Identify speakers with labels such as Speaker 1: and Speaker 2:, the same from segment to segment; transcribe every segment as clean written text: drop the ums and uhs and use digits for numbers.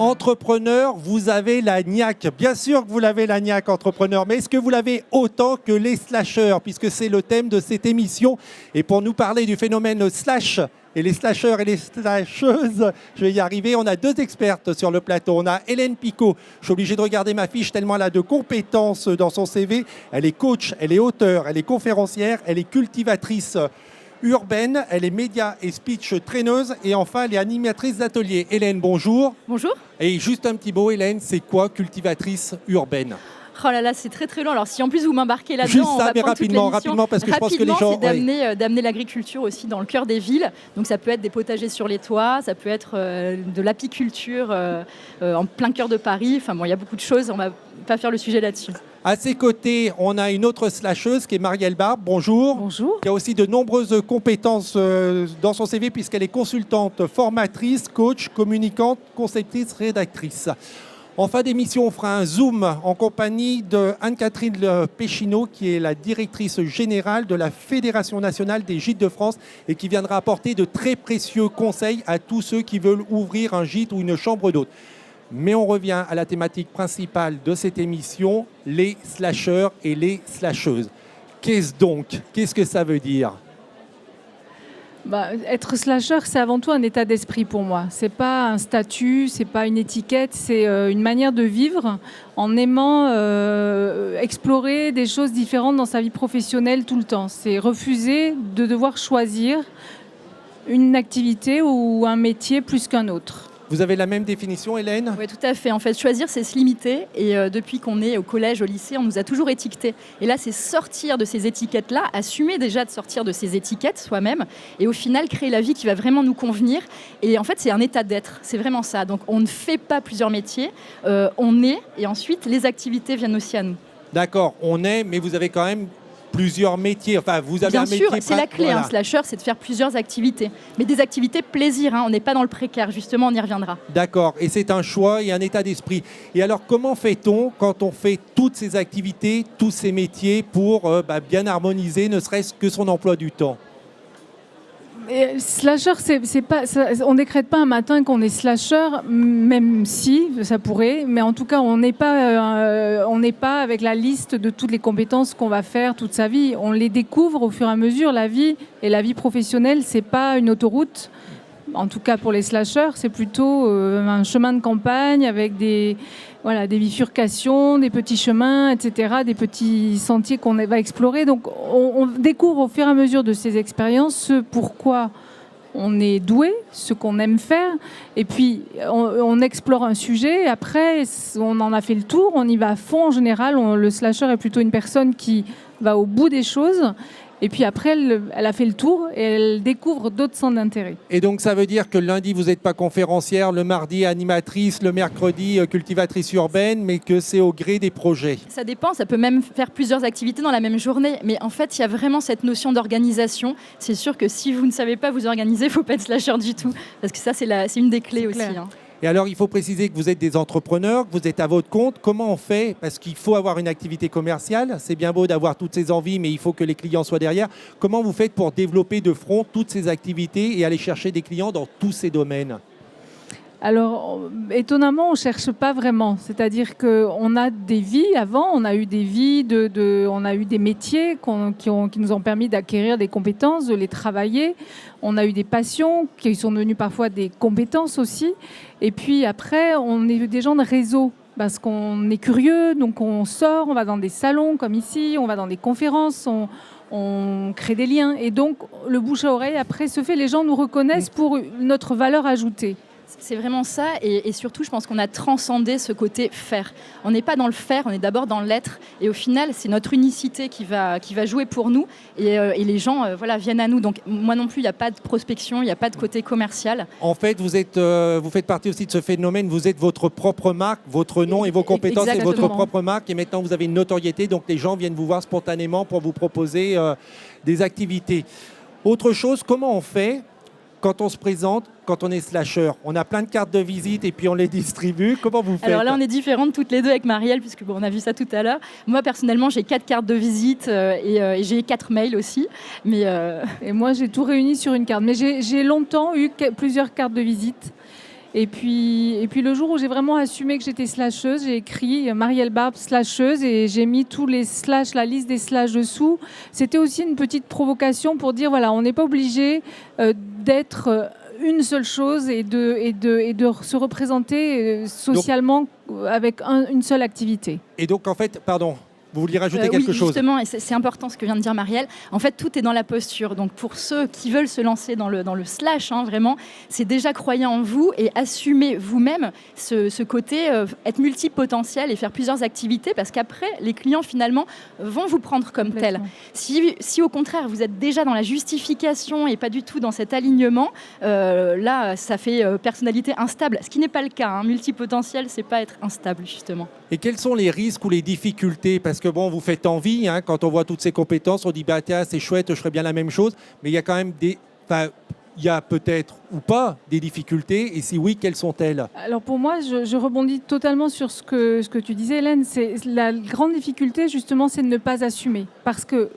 Speaker 1: Entrepreneur, vous avez la niaque. Bien sûr que vous l'avez la niaque, entrepreneur, mais est-ce que vous l'avez autant que les slasheurs, puisque c'est le thème de cette émission. Et pour nous parler du phénomène slash et les slasheurs et les slasheuses, je vais y arriver. On a deux expertes sur le plateau. On a Hélène Picot. Je suis obligé de regarder ma fiche tellement elle a de compétences dans son CV. Elle est coach, elle est auteure, elle est conférencière, elle est cultivatrice urbaine, elle est média et speech traineuse et enfin elle est animatrice d'atelier. Hélène, bonjour.
Speaker 2: Bonjour.
Speaker 1: Et juste un petit mot, Hélène, c'est quoi cultivatrice urbaine?
Speaker 2: Oh là là, c'est très très long. Alors si en plus vous m'embarquez là-dedans,
Speaker 1: Juste
Speaker 2: on
Speaker 1: ça,
Speaker 2: va
Speaker 1: mais
Speaker 2: prendre toute l'émission.
Speaker 1: rapidement, parce que je pense que les gens...
Speaker 2: c'est d'amener l'agriculture aussi dans le cœur des villes. Donc ça peut être des potagers sur les toits, ça peut être de l'apiculture en plein cœur de Paris. Enfin bon, il y a beaucoup de choses, on va pas faire le sujet là-dessus.
Speaker 1: À ses côtés, on a une autre slasheuse qui est Marielle Barbe. Bonjour.
Speaker 2: Bonjour.
Speaker 1: Qui a aussi de nombreuses compétences dans son CV puisqu'elle est consultante, formatrice, coach, communicante, conceptrice, rédactrice. En fin d'émission, on fera un zoom en compagnie de Anne-Catherine Péchineau, qui est la directrice générale de la Fédération nationale des gîtes de France et qui viendra apporter de très précieux conseils à tous ceux qui veulent ouvrir un gîte ou une chambre d'hôte. Mais on revient à la thématique principale de cette émission, les slasheurs et les slasheuses. Qu'est-ce donc? Qu'est-ce que ça veut dire?
Speaker 3: Être slasher, c'est avant tout un état d'esprit pour moi. C'est pas un statut, c'est pas une étiquette, c'est une manière de vivre en aimant explorer des choses différentes dans sa vie professionnelle tout le temps. C'est refuser de devoir choisir une activité ou un métier plus qu'un autre.
Speaker 1: Vous avez la même définition, Hélène?
Speaker 2: Oui, tout à fait. En fait, choisir, c'est se limiter. Et depuis qu'on est au collège, au lycée, on nous a toujours étiquetés. Et là, c'est sortir de ces étiquettes-là, assumer déjà de sortir de ces étiquettes soi-même, et au final, créer la vie qui va vraiment nous convenir. Et en fait, c'est un état d'être. C'est vraiment ça. Donc, on ne fait pas plusieurs métiers. On est, et ensuite, les activités viennent aussi à nous.
Speaker 1: D'accord, on est, mais vous avez quand même plusieurs métiers. Enfin, vous avez un métier...
Speaker 2: Bien sûr, c'est la clé, voilà. Slasher, c'est de faire plusieurs activités. Mais des activités plaisir, on n'est pas dans le précaire, justement, on y reviendra.
Speaker 1: D'accord, et c'est un choix et un état d'esprit. Et alors, comment fait-on quand on fait toutes ces activités, tous ces métiers pour bien harmoniser, ne serait-ce que son emploi du temps?
Speaker 3: Slasher, c'est pas, on décrète pas un matin qu'on est slasher, même si ça pourrait, mais en tout cas on n'est pas avec la liste de toutes les compétences qu'on va faire toute sa vie. On les découvre au fur et à mesure. La vie et la vie professionnelle, c'est pas une autoroute. En tout cas pour les slashers, c'est plutôt un chemin de campagne avec des bifurcations, des petits chemins, etc., des petits sentiers qu'on va explorer. Donc on découvre au fur et à mesure de ces expériences ce pourquoi on est doué, ce qu'on aime faire. Et puis on explore un sujet. Après, on en a fait le tour, on y va à fond en général. Le slasher est plutôt une personne qui va au bout des choses. Et puis après, elle a fait le tour et elle découvre d'autres centres d'intérêt.
Speaker 1: Et donc, ça veut dire que le lundi, vous n'êtes pas conférencière, le mardi, animatrice, le mercredi, cultivatrice urbaine, mais que c'est au gré des projets.
Speaker 2: Ça dépend, ça peut même faire plusieurs activités dans la même journée. Mais en fait, il y a vraiment cette notion d'organisation. C'est sûr que si vous ne savez pas vous organiser, il ne faut pas être slasher du tout. Parce que ça, c'est une des clés aussi.
Speaker 1: Et alors, il faut préciser que vous êtes des entrepreneurs, que vous êtes à votre compte. Comment on fait? Parce qu'il faut avoir une activité commerciale. C'est bien beau d'avoir toutes ces envies, mais il faut que les clients soient derrière. Comment vous faites pour développer de front toutes ces activités et aller chercher des clients dans tous ces domaines?
Speaker 3: Alors, étonnamment, on ne cherche pas vraiment. C'est-à-dire qu'on a des vies avant, on a eu des vies, on a eu des métiers qui nous ont permis d'acquérir des compétences, de les travailler. On a eu des passions qui sont devenues parfois des compétences aussi. Et puis après, on est des gens de réseau parce qu'on est curieux, donc on sort, on va dans des salons comme ici, on va dans des conférences, on crée des liens. Et donc, le bouche à oreille, après, se fait, les gens nous reconnaissent pour notre valeur ajoutée.
Speaker 2: C'est vraiment ça, et surtout je pense qu'on a transcendé ce côté faire. On n'est pas dans le faire, on est d'abord dans l'être, et au final c'est notre unicité qui va jouer pour nous, et les gens viennent à nous. Donc moi non plus, il n'y a pas de prospection, il n'y a pas de côté commercial.
Speaker 1: En fait, vous faites partie aussi de ce phénomène, vous êtes votre propre marque, votre nom et vos compétences et votre propre marque, et maintenant vous avez une notoriété, donc les gens viennent vous voir spontanément pour vous proposer des activités. Autre chose, comment on fait quand on se présente, quand on est slasher? On a plein de cartes de visite et puis on les distribue. Comment vous faites?
Speaker 2: Alors là, on est différentes toutes les deux avec Marielle, puisque on a vu ça tout à l'heure. Moi, personnellement, j'ai 4 cartes de visite et j'ai 4 mails aussi.
Speaker 3: Et moi, j'ai tout réuni sur une carte. Mais j'ai longtemps eu plusieurs cartes de visite. Et puis le jour où j'ai vraiment assumé que j'étais slasheuse, j'ai écrit Marielle Barbe slasheuse et j'ai mis tous les slash, la liste des slash dessous. C'était aussi une petite provocation pour dire voilà, on n'est pas obligé d'être une seule chose et de se représenter socialement avec une seule activité.
Speaker 1: Et donc en fait, pardon, vous vouliez rajouter quelque chose?
Speaker 2: Justement, et c'est important ce que vient de dire Marielle. En fait, tout est dans la posture. Donc, pour ceux qui veulent se lancer dans le slash, vraiment, c'est déjà croyez en vous et assumez vous-même ce côté, être multipotentiel et faire plusieurs activités, parce qu'après, les clients, finalement, vont vous prendre comme tel. Si au contraire, vous êtes déjà dans la justification et pas du tout dans cet alignement, là, ça fait personnalité instable, ce qui n'est pas le cas. Multipotentiel, c'est pas être instable, justement.
Speaker 1: Et quels sont les risques ou les difficultés? Parce que bon, vous faites envie, quand on voit toutes ces compétences, on dit bah tiens, c'est chouette, je ferais bien la même chose, mais il y a quand même il y a peut-être ou pas des difficultés, et si oui, quelles sont-elles?
Speaker 3: Alors pour moi, je rebondis totalement sur ce que tu disais, Hélène. La grande difficulté, justement, c'est de ne pas assumer, parce que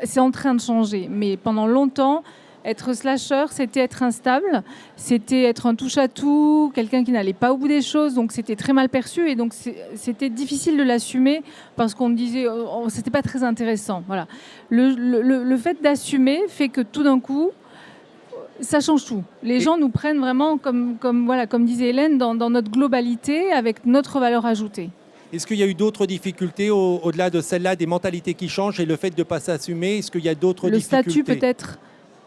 Speaker 3: c'est en train de changer, mais pendant longtemps, être slasher, c'était être instable, c'était être un touche-à-tout, quelqu'un qui n'allait pas au bout des choses, donc c'était très mal perçu et donc c'était difficile de l'assumer parce qu'on disait c'était pas très intéressant. Voilà. Le fait d'assumer fait que tout d'un coup, ça change tout. Les gens nous prennent vraiment comme disait Hélène, dans notre globalité, avec notre valeur ajoutée.
Speaker 1: Est-ce qu'il y a eu d'autres difficultés au-delà de celle-là, des mentalités qui changent et le fait de ne pas s'assumer? Est-ce qu'il y a d'autres difficultés?
Speaker 3: Le statut peut-être.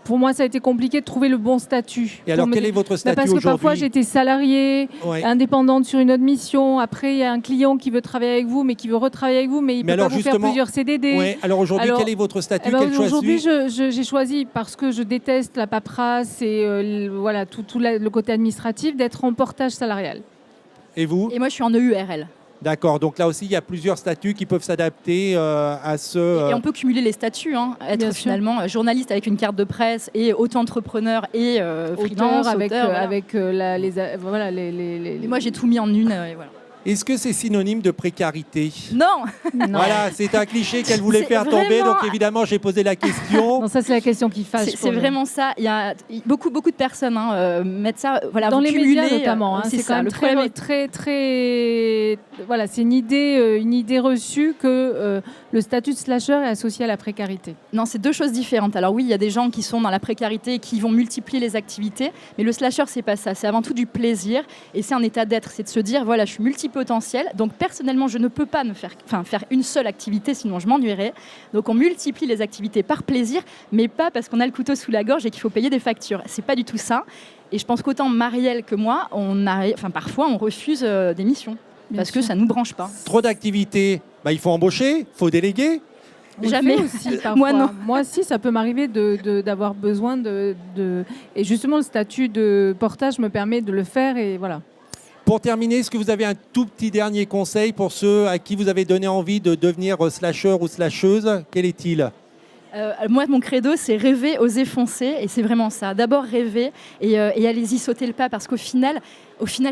Speaker 3: Pour moi, ça a été compliqué de trouver le bon statut.
Speaker 1: Et alors, quel est votre statut aujourd'hui?
Speaker 3: Parce que parfois, j'étais salariée, indépendante sur une autre mission. Après, il y a un client qui veut travailler avec vous, mais qui veut retravailler avec vous, mais il ne peut pas vous faire plusieurs CDD.
Speaker 1: Ouais. Alors aujourd'hui, quel est votre statut?
Speaker 3: Aujourd'hui, j'ai choisi, parce que je déteste la paperasse et tout le côté administratif, d'être en portage salarial.
Speaker 1: Et vous?
Speaker 2: Et moi, je suis en EURL.
Speaker 1: D'accord, donc là aussi, il y a plusieurs statuts qui peuvent s'adapter à ce...
Speaker 2: Et on peut cumuler les statuts, être finalement journaliste avec une carte de presse et auto-entrepreneur et freelance,
Speaker 3: avec
Speaker 2: moi, j'ai tout mis en une. Et voilà.
Speaker 1: Est-ce que c'est synonyme de précarité?
Speaker 2: Non.
Speaker 1: Voilà, c'est un cliché qu'elle voulait faire tomber, donc évidemment, j'ai posé la question.
Speaker 3: Non, ça, c'est la question qui fâche.
Speaker 2: C'est vraiment ça. Il y a beaucoup de personnes mettent ça,
Speaker 3: dans les
Speaker 2: cumuler,
Speaker 3: médias notamment. C'est quand même très. Voilà, c'est une idée reçue que le statut de slasher est associé à la précarité.
Speaker 2: Non, c'est deux choses différentes. Alors oui, il y a des gens qui sont dans la précarité et qui vont multiplier les activités, mais le slasher, c'est pas ça. C'est avant tout du plaisir et c'est un état d'être. C'est de se dire, voilà, je suis multipotentiel. Donc personnellement, je ne peux pas faire une seule activité, sinon je m'ennuierais. Donc on multiplie les activités par plaisir, mais pas parce qu'on a le couteau sous la gorge et qu'il faut payer des factures. C'est pas du tout ça. Et je pense qu'autant Marielle que moi, parfois on refuse des missions parce que ça nous branche pas.
Speaker 1: Trop d'activités, il faut embaucher, il faut déléguer.
Speaker 2: Jamais.
Speaker 3: Aussi,
Speaker 2: moi non.
Speaker 3: Moi si, ça peut m'arriver d'avoir besoin et justement le statut de portage me permet de le faire et voilà.
Speaker 1: Pour terminer, est-ce que vous avez un tout petit dernier conseil pour ceux à qui vous avez donné envie de devenir slasher ou slasheuse? Quel est-il?
Speaker 2: Moi, mon credo, c'est rêver, oser foncer. Et c'est vraiment ça. D'abord, rêver et allez-y, sauter le pas. Parce qu'au final,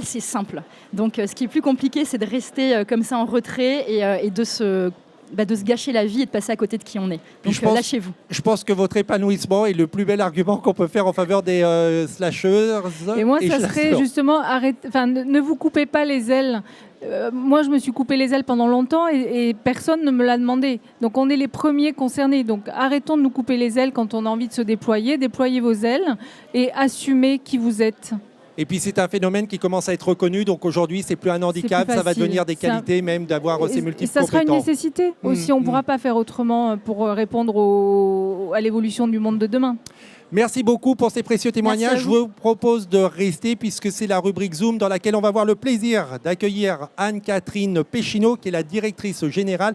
Speaker 2: c'est simple. Donc, ce qui est plus compliqué, c'est de rester comme ça en retrait et de se gâcher la vie et de passer à côté de qui on est. Donc lâchez-vous.
Speaker 1: Je pense que votre épanouissement est le plus bel argument qu'on peut faire en faveur des slasheurs.
Speaker 3: Et moi, ça serait justement, ne vous coupez pas les ailes. Moi, je me suis coupé les ailes pendant longtemps et personne ne me l'a demandé. Donc, on est les premiers concernés. Donc, arrêtons de nous couper les ailes quand on a envie de se déployer. Déployez vos ailes et assumez qui vous êtes.
Speaker 1: Et puis c'est un phénomène qui commence à être reconnu, donc aujourd'hui c'est plus un handicap, ça va devenir des qualités même d'avoir ces multiples compétences.
Speaker 3: Ça sera une nécessité aussi, on ne pourra pas faire autrement pour répondre à l'évolution du monde de demain.
Speaker 1: Merci beaucoup pour ces précieux témoignages. Je vous propose de rester puisque c'est la rubrique Zoom dans laquelle on va avoir le plaisir d'accueillir Anne-Catherine Péchineau qui est la directrice générale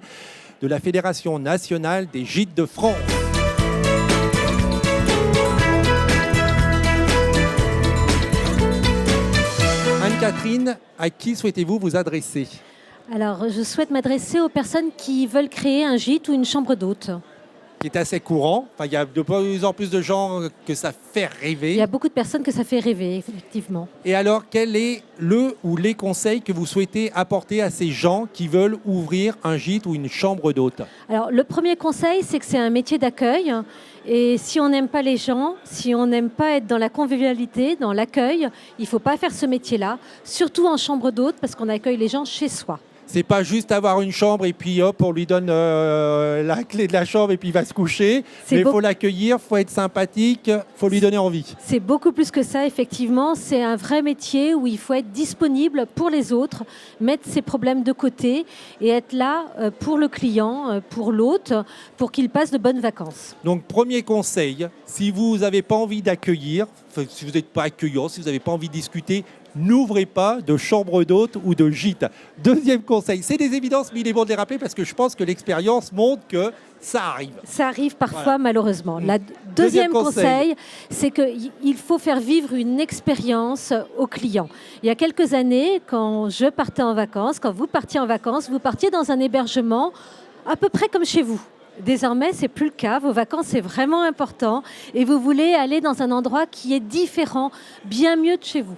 Speaker 1: de la Fédération nationale des gîtes de France. Anne-Catherine, à qui souhaitez-vous vous adresser?
Speaker 4: Alors, je souhaite m'adresser aux personnes qui veulent créer un gîte ou une chambre d'hôte.
Speaker 1: qui est assez courant. Enfin, il y a de plus en plus de gens que ça fait rêver.
Speaker 4: Il y a beaucoup de personnes que ça fait rêver, effectivement.
Speaker 1: Et alors, quel est le ou les conseils que vous souhaitez apporter à ces gens qui veulent ouvrir un gîte ou une chambre d'hôte?
Speaker 4: Alors, le premier conseil, c'est que c'est un métier d'accueil. Et si on n'aime pas les gens, si on n'aime pas être dans la convivialité, dans l'accueil, il ne faut pas faire ce métier-là, surtout en chambre d'hôte, parce qu'on accueille les gens chez soi.
Speaker 1: C'est pas juste avoir une chambre et puis hop, on lui donne la clé de la chambre et puis il va se coucher. Mais il faut l'accueillir, il faut être sympathique, il faut lui donner envie.
Speaker 4: C'est beaucoup plus que ça, effectivement. C'est un vrai métier où il faut être disponible pour les autres, mettre ses problèmes de côté et être là pour le client, pour l'hôte, pour qu'il passe de bonnes vacances.
Speaker 1: Donc, premier conseil, si vous n'avez pas envie d'accueillir, si vous n'êtes pas accueillant, si vous n'avez pas envie de discuter, n'ouvrez pas de chambre d'hôte ou de gîte. Deuxième conseil, c'est des évidences, mais il est bon de les rappeler parce que je pense que l'expérience montre que ça arrive.
Speaker 4: Ça arrive parfois, malheureusement. Le deuxième conseil, c'est qu'il faut faire vivre une expérience aux clients. Il y a quelques années, quand je partais en vacances, quand vous partiez en vacances, vous partiez dans un hébergement à peu près comme chez vous. Désormais, ce n'est plus le cas. Vos vacances, c'est vraiment important. Et vous voulez aller dans un endroit qui est différent, bien mieux de chez vous.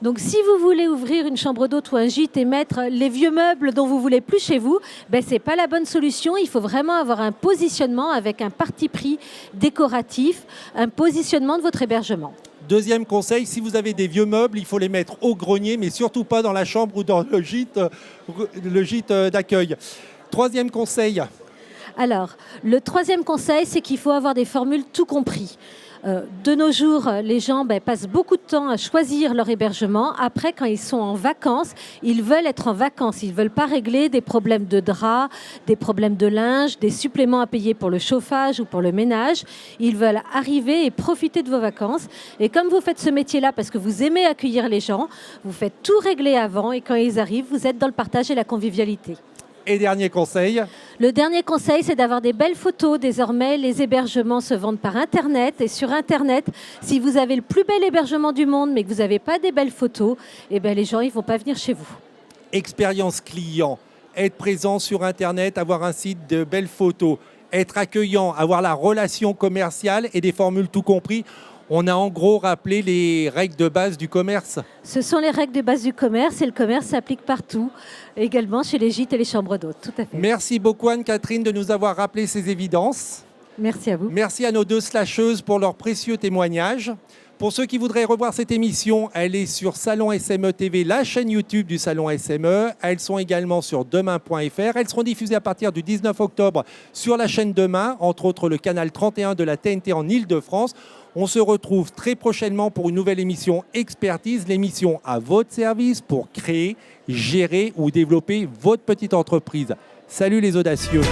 Speaker 4: Donc, si vous voulez ouvrir une chambre d'hôte ou un gîte et mettre les vieux meubles dont vous voulez plus chez vous, ce n'est pas la bonne solution. Il faut vraiment avoir un positionnement avec un parti pris décoratif, un positionnement de votre hébergement.
Speaker 1: Deuxième conseil, si vous avez des vieux meubles, il faut les mettre au grenier, mais surtout pas dans la chambre ou dans le gîte d'accueil. Troisième conseil.
Speaker 4: Alors, le troisième conseil, c'est qu'il faut avoir des formules tout compris. De nos jours, les gens passent beaucoup de temps à choisir leur hébergement. Après, quand ils sont en vacances, ils veulent être en vacances. Ils ne veulent pas régler des problèmes de draps, des problèmes de linge, des suppléments à payer pour le chauffage ou pour le ménage. Ils veulent arriver et profiter de vos vacances. Et comme vous faites ce métier-là parce que vous aimez accueillir les gens, vous faites tout régler avant et quand ils arrivent, vous êtes dans le partage et la convivialité.
Speaker 1: Et dernier conseil.
Speaker 4: Le dernier conseil, c'est d'avoir des belles photos. Désormais, les hébergements se vendent par Internet. Et sur Internet, si vous avez le plus bel hébergement du monde, mais que vous n'avez pas des belles photos, les gens ne vont pas venir chez vous.
Speaker 1: Expérience client, être présent sur Internet, avoir un site de belles photos, être accueillant, avoir la relation commerciale et des formules tout compris. On a en gros rappelé les règles de base du commerce.
Speaker 4: Ce sont les règles de base du commerce et le commerce s'applique partout, également chez les gîtes et les chambres d'hôtes. Tout à fait.
Speaker 1: Merci beaucoup Anne-Catherine de nous avoir rappelé ces évidences.
Speaker 4: Merci à vous.
Speaker 1: Merci à nos deux slasheuses pour leurs précieux témoignages. Pour ceux qui voudraient revoir cette émission, elle est sur Salon SME TV, la chaîne YouTube du Salon SME. Elles sont également sur demain.fr. Elles seront diffusées à partir du 19 octobre sur la chaîne Demain, entre autres le canal 31 de la TNT en Ile-de-France. On se retrouve très prochainement pour une nouvelle émission Expertise, l'émission à votre service pour créer, gérer ou développer votre petite entreprise. Salut les audacieux!